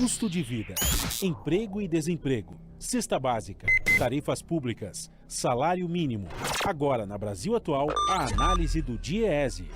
custo de vida, emprego e desemprego, cesta básica, tarifas públicas, salário mínimo. Agora, na Brasil Atual, a análise do DIEESE.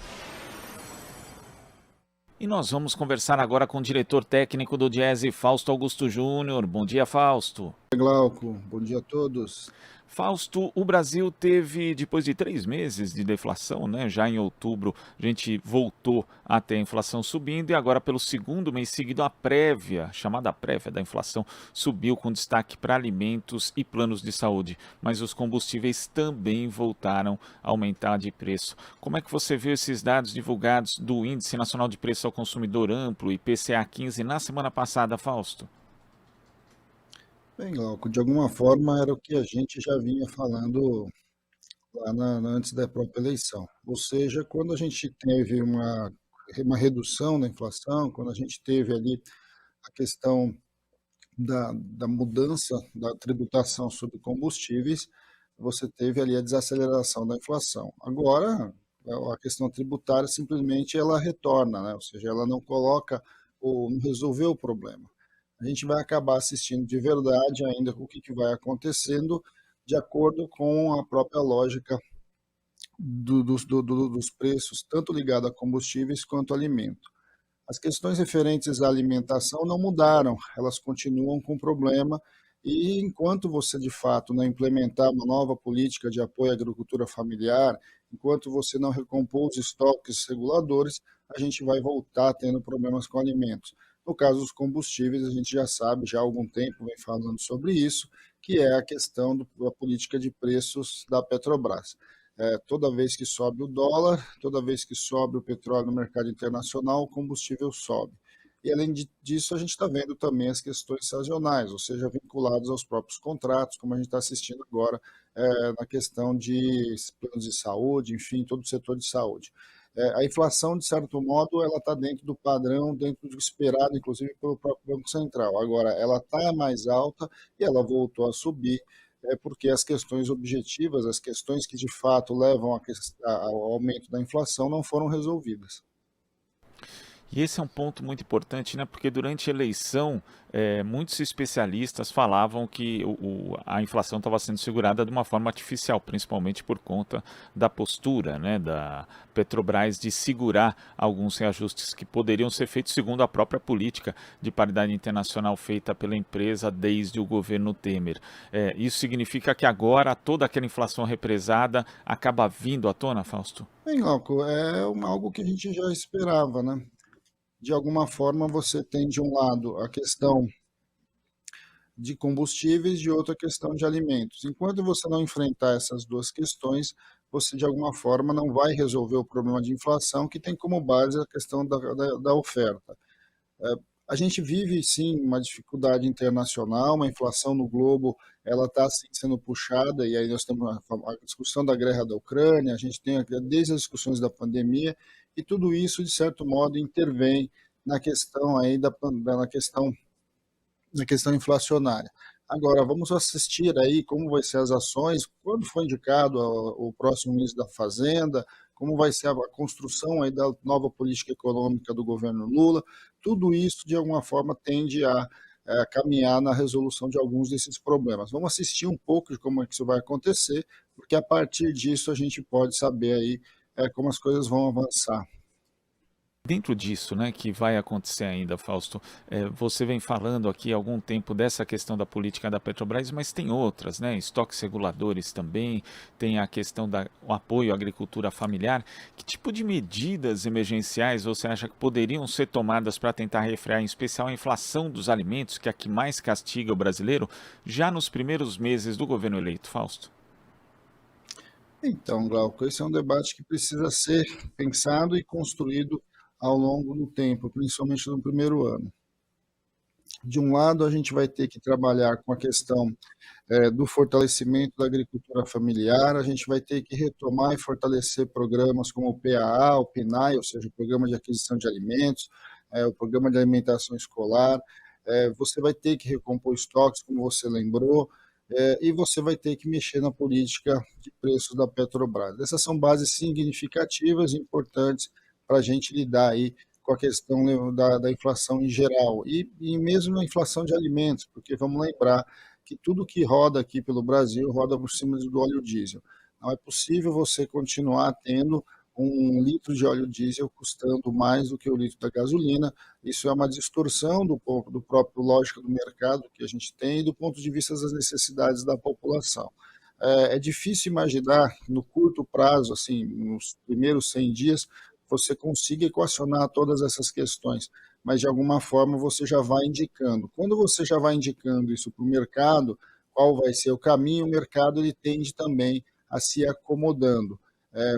E nós vamos conversar agora com o diretor técnico do DIEESE, Fausto Augusto Júnior. Bom dia, Fausto. Glauco, bom dia a todos. Fausto, o Brasil teve, depois de 3 meses de deflação, né? Já em outubro a gente voltou a ter a inflação subindo e agora pelo segundo mês seguido a prévia, chamada prévia da inflação, subiu com destaque para alimentos e planos de saúde. Mas os combustíveis também voltaram a aumentar de preço. Como é que você viu esses dados divulgados do Índice Nacional de Preço ao Consumidor Amplo, IPCA 15, na semana passada, Fausto? Bem, Glauco, de alguma forma era o que a gente já vinha falando antes da própria eleição. Ou seja, quando a gente teve uma redução da inflação, quando a gente teve ali a questão da mudança da tributação sobre combustíveis, você teve ali a desaceleração da inflação. Agora, a questão tributária simplesmente ela retorna, né? Ou seja, ela não coloca ou não resolveu o problema. A gente vai acabar assistindo de verdade ainda o que vai acontecendo de acordo com a própria lógica dos preços, tanto ligado a combustíveis quanto a alimento. As questões referentes à alimentação não mudaram, elas continuam com problema e enquanto você de fato não implementar uma nova política de apoio à agricultura familiar, enquanto você não recompor os estoques reguladores, a gente vai voltar tendo problemas com alimentos. No caso dos combustíveis, a gente já sabe, já há algum tempo vem falando sobre isso, que é a questão da política de preços da Petrobras. Toda vez que sobe o dólar, toda vez que sobe o petróleo no mercado internacional, o combustível sobe. E além disso, a gente está vendo também as questões sazonais, ou seja, vinculadas aos próprios contratos, como a gente está assistindo agora na questão de planos de saúde, enfim, todo o setor de saúde. A inflação, de certo modo, ela está dentro do padrão, dentro do esperado, inclusive pelo próprio Banco Central. Agora, ela está mais alta e ela voltou a subir, porque as questões objetivas, as questões que de fato levam ao aumento da inflação não foram resolvidas. E esse é um ponto muito importante, né? Porque durante a eleição, muitos especialistas falavam que a inflação estava sendo segurada de uma forma artificial, principalmente por conta da postura, né, da Petrobras de segurar alguns reajustes que poderiam ser feitos segundo a própria política de paridade internacional feita pela empresa desde o governo Temer. Isso significa que agora toda aquela inflação represada acaba vindo à tona, Fausto? Bem, Glauco, algo que a gente já esperava, né? De alguma forma, você tem, de um lado, a questão de combustíveis, de outra, a questão de alimentos. Enquanto você não enfrentar essas duas questões, você, de alguma forma, não vai resolver o problema de inflação, que tem como base a questão da oferta. A gente vive, sim, uma dificuldade internacional, uma inflação no globo, ela está, sim, sendo puxada, e aí nós temos a discussão da guerra da Ucrânia, a gente tem desde as discussões da pandemia, e tudo isso, de certo modo, intervém na questão aí na questão inflacionária. Agora, vamos assistir aí como vai ser as ações, quando foi indicado o próximo ministro da Fazenda, como vai ser a construção aí da nova política econômica do governo Lula. Tudo isso, de alguma forma, tende a caminhar na resolução de alguns desses problemas. Vamos assistir um pouco de como é que isso vai acontecer, porque a partir disso a gente pode saber aí como as coisas vão avançar. Dentro disso, né, que vai acontecer ainda, Fausto, você vem falando aqui há algum tempo dessa questão da política da Petrobras, mas tem outras, né, estoques reguladores também, tem a questão do apoio à agricultura familiar. Que tipo de medidas emergenciais você acha que poderiam ser tomadas para tentar refrear, em especial, a inflação dos alimentos, que é a que mais castiga o brasileiro, já nos primeiros meses do governo eleito, Fausto? Então, Glauco, esse é um debate que precisa ser pensado e construído ao longo do tempo, principalmente no primeiro ano. De um lado, a gente vai ter que trabalhar com a questão do fortalecimento da agricultura familiar, a gente vai ter que retomar e fortalecer programas como o PAA, o PNAE, ou seja, o Programa de Aquisição de Alimentos, o Programa de Alimentação Escolar. Você vai ter que recompor estoques, como você lembrou, e você vai ter que mexer na política de preços da Petrobras. Essas são bases significativas e importantes para a gente lidar aí com a questão da inflação em geral e mesmo a inflação de alimentos, porque vamos lembrar que tudo que roda aqui pelo Brasil roda por cima do óleo diesel. Não é possível você continuar tendo 1 litro de óleo diesel custando mais do que o litro da gasolina. Isso é uma distorção do próprio lógica do mercado que a gente tem e do ponto de vista das necessidades da população. É difícil imaginar no curto prazo, assim, nos primeiros 100 dias, você consiga equacionar todas essas questões, mas de alguma forma você já vai indicando. Quando você já vai indicando isso para o mercado, qual vai ser o caminho, o mercado ele tende também a se acomodando.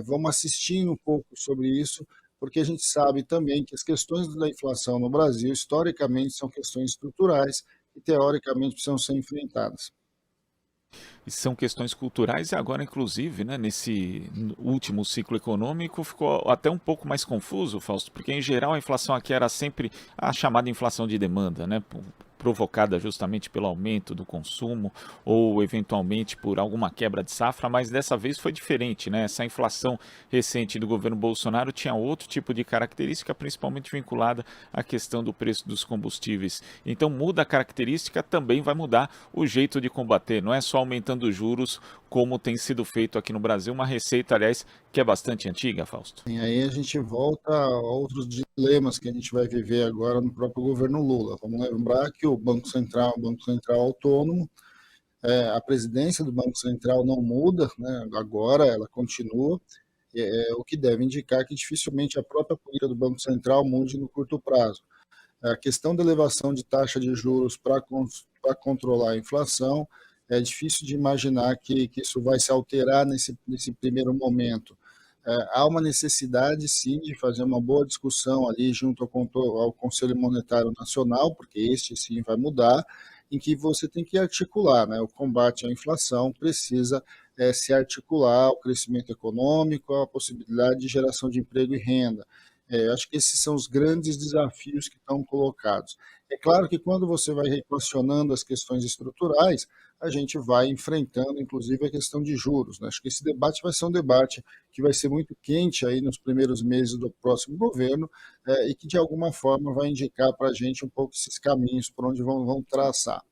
Vamos assistindo um pouco sobre isso, porque a gente sabe também que as questões da inflação no Brasil, historicamente, são questões estruturais e, teoricamente, precisam ser enfrentadas. E são questões culturais e agora, inclusive, né, nesse último ciclo econômico, ficou até um pouco mais confuso, Fausto, porque em geral a inflação aqui era sempre a chamada inflação de demanda, né, provocada justamente pelo aumento do consumo ou eventualmente por alguma quebra de safra, mas dessa vez foi diferente, né? Essa inflação recente do governo Bolsonaro tinha outro tipo de característica, principalmente vinculada à questão do preço dos combustíveis. Então muda a característica, também vai mudar o jeito de combater, não é só aumentando os juros como tem sido feito aqui no Brasil, uma receita, aliás, que é bastante antiga, Fausto. E aí a gente volta a outros dilemas que a gente vai viver agora no próprio governo Lula. Vamos lembrar que o Banco Central é um Banco Central autônomo, a presidência do Banco Central não muda, né? Agora ela continua, o que deve indicar que dificilmente a própria política do Banco Central mude no curto prazo. A questão da elevação de taxa de juros para controlar a inflação, é difícil de imaginar que isso vai se alterar nesse primeiro momento. Há uma necessidade, sim, de fazer uma boa discussão ali junto ao Conselho Monetário Nacional, porque este, sim, vai mudar, em que você tem que articular, né? O combate à inflação precisa se articular ao crescimento econômico, à possibilidade de geração de emprego e renda. Acho que esses são os grandes desafios que estão colocados. É claro que quando você vai equacionando as questões estruturais, a gente vai enfrentando, inclusive, a questão de juros, né? Acho que esse debate vai ser um debate que vai ser muito quente aí nos primeiros meses do próximo governo e que, de alguma forma, vai indicar para a gente um pouco esses caminhos por onde vão traçar.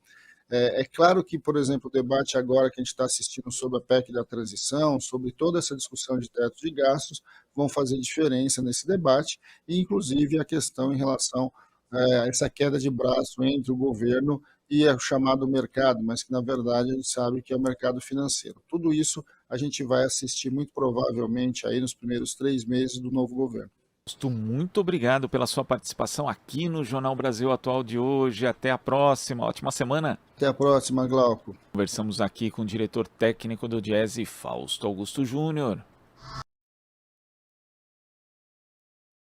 É claro que, por exemplo, o debate agora que a gente está assistindo sobre a PEC da transição, sobre toda essa discussão de teto de gastos, vão fazer diferença nesse debate, e inclusive a questão em relação a essa queda de braço entre o governo e o chamado mercado, mas que na verdade a gente sabe que é o mercado financeiro. Tudo isso a gente vai assistir muito provavelmente aí nos primeiros 3 meses do novo governo. Fausto, muito obrigado pela sua participação aqui no Jornal Brasil Atual de hoje. Até a próxima. Ótima semana. Até a próxima, Glauco. Conversamos aqui com o diretor técnico do Diese, Fausto Augusto Júnior.